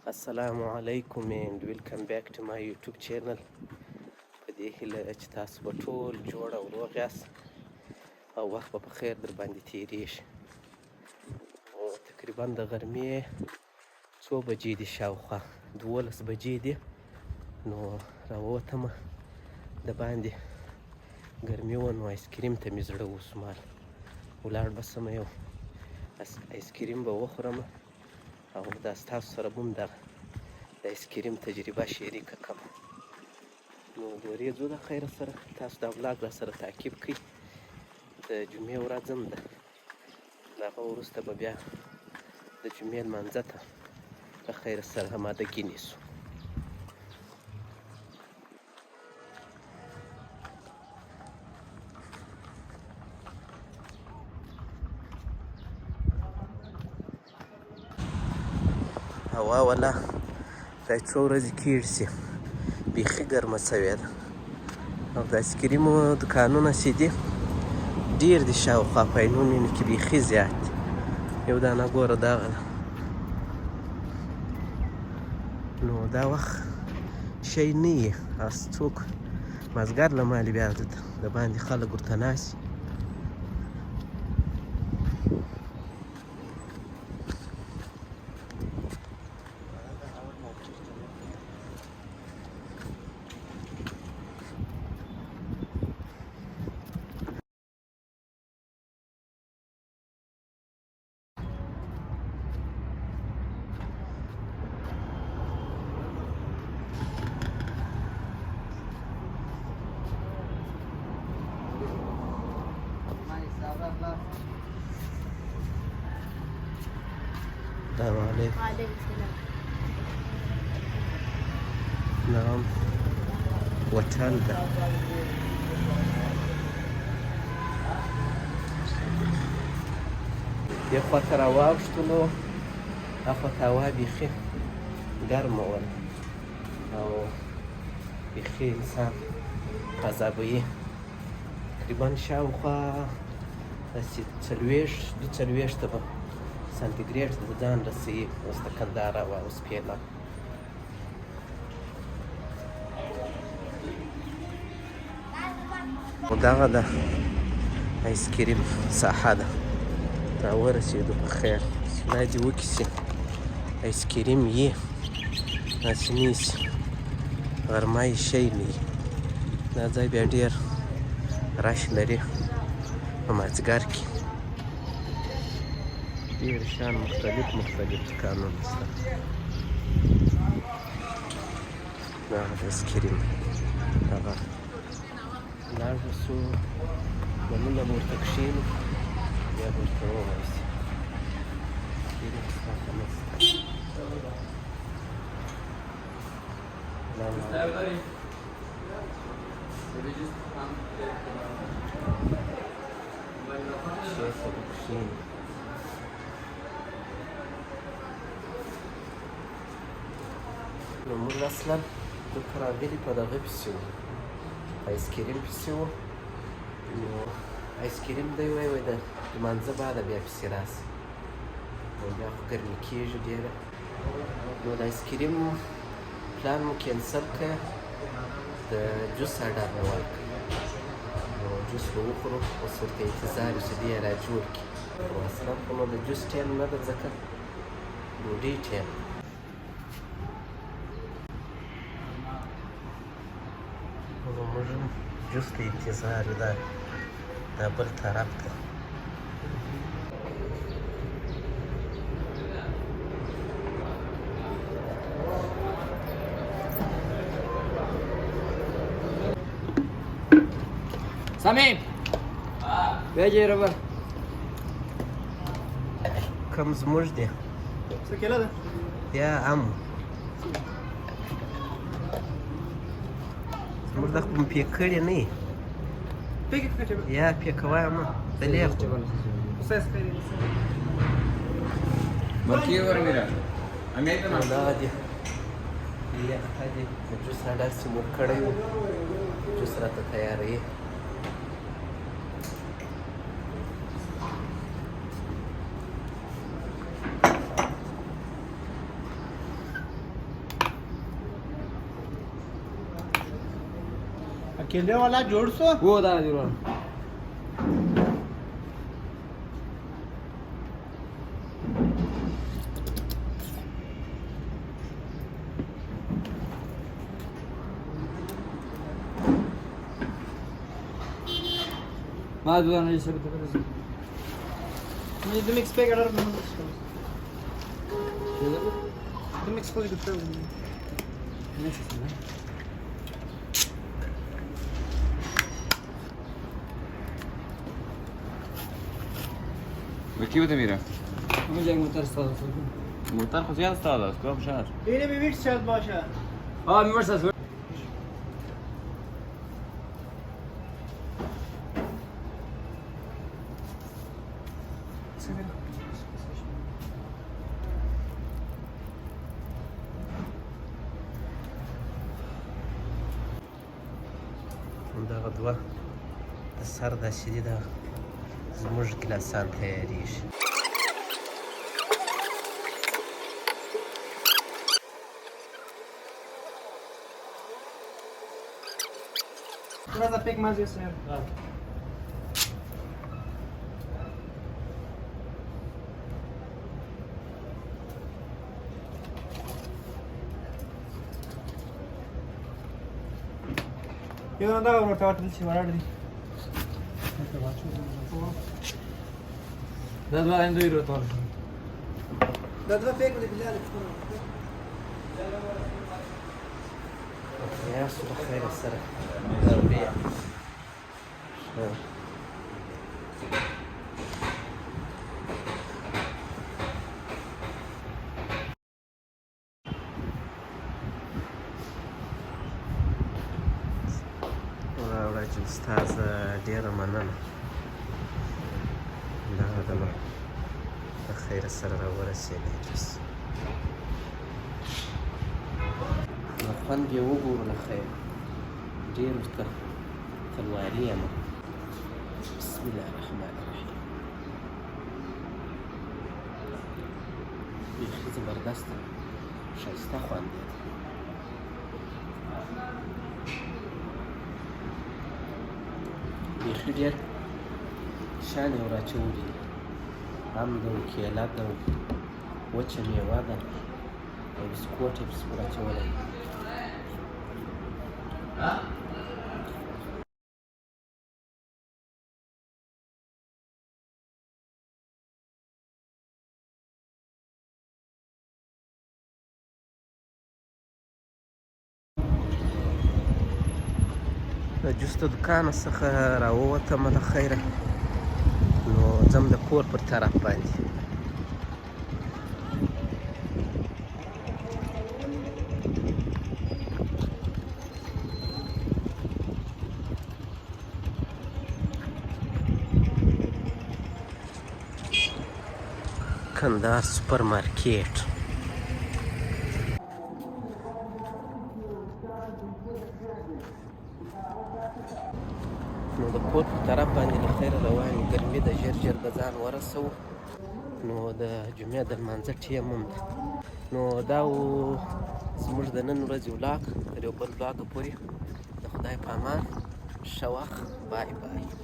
Assalamu alaikum and welcome back to my YouTube channel. په دې هیله چې تاسو به ټول جوړ او روغ یاست او وخت به په خیر در باندې تېرېږي. او تقریبا د غرمې 2 بجې دي، شاوخوا 12 بجې دي. نو راووتمه د باندې ګرمي وه، نو آیسکریم ته مې زړه وسو. ولاړ بسمه یو آیسکریم به وخورم او دا ستاسو سره به هم دغه د آیسکریم تجربه شریکه کړم. نو دورې ځو د خیره سره، تاسو دا ولاګ را سره تعقیب کړئ. د جمعې ورځ هم ده، د هغه وروسته به بیا د جمعې لمانځه ته د خیره سره امادګي نیسو. هوا ولا دا څو ورځې کېږي چې بیخي ګرمه سوې ده او د آیسکریمو دوکانونه چې دي ډېر دي شاوخوا په عینومېنه کې، بیخي زیات دي. یو دانه ګوره دغه ده. نو دا وخت شی نه یي، هسې څوک مازدیګر له مالې بیا د باندې خلک ورته ناست. السلام عليكم. وعليكم السلام. نعم وتل ده. یو خواته راواوښتلو، هاخواته هوا بیخي ګرمه وه او بیخي انسان عذابوي. تقریبا شاوخوا داسې 40 به سانتیګریډ د ځان رسوي. اوس د کندهار هوا اوس پیله. او دغه د آیسکریم ساحه ده، راورسېدو په خیر. خدای دې وکړي چې آیسکریم یې داسې نه ایسي، غرمه یې شی نه وي. دا ځای بیا ډېر رش لري په مازدیګر کې. ډېر شیان مختلف دوکانونه شته. دغه د آیسکریم هغه لاړ به سو، بلونه به ورته کښېنو، بیا به ورته ووایسي. ډېر مسافه نشته. چېرته به کښېنو؟ نو موږ اصلا دلته راغلي په دغه پسې وو، آیسکریم پسې وو. نو آیسکریم دی وایي د لمانځه بعده بیا پسې راسي، نو بیا خو ګرمي کېږي ډېره. نو د آیسکریم پلان مو کینسل کړی، د جوس اډر مې ورکړی. نو جوس به وخورو، اوس ورته انتظار یو چې دی یې را جوړ کړي. خو اصلا خو نو د جوس ټایم نه ده، ځکه ډوډۍ ټایم. زموږ جوس ته انتظار ده، دا بل طرف ته. Samim! Vedi roba. کوم زموږ دی؟ څه کېله ده؟ یا ام زموږ د خو پې کړې نه یي. یا پې کوه مه دلې خو دغه دی. یخه دی، د جوس اډر چې مو کړی و، جوس راته تیاروي. केले वाला जोड़ सो वो दादा जी ورا ما دوان ليش بتقول ये तुम एक्सपेक्ट कर रहे हो तुम एक्सपेक्ट करते हो بكيف تميرة؟ मैं जाएंगे उतर साल مرتاح خصيان استاذ كيف شهر؟ ये भी बीट शायद बादशाह اه مرسس دغه دوه د سر داسې دي د زموږ ګلاسان تیارېږي थोड़ा सा पिक मार जैसे ये ना दागा ورته ورته چې وراړ دي دا دوه عنده يرو طول دا دوه پیک ولې بلال يا صباح خير السنة الربيع راجل استاذ ډیره مننه دا دمه د خیر سره راورسېدی بس نو خوند یې وګورو له خیر ډېر ورته تلواري یم بسم الله الرحمن الرحیم بیخي زبردسته ښایسته خوند دی بیخي ډېر شان یې وراچولي دي هم ده و کیله ده و وچه میوه ده او بسکوټ یې پسې وراچولی د جوس د دوکانه څخه راووتم له خیره نو ځم د کور پر طرف باندې کندهار سوپر مارکیټ نو د کور په طرف باندې له خیره روان یو ګرمي ده ژر ژر به ځان ورسوو نو د جمعې د لمانځه ټیم هم ده نو دا و زموږ د نن ورځې ولاګ تر یو بل ولاګه پورې د خدای په امان ښه وخت بای بای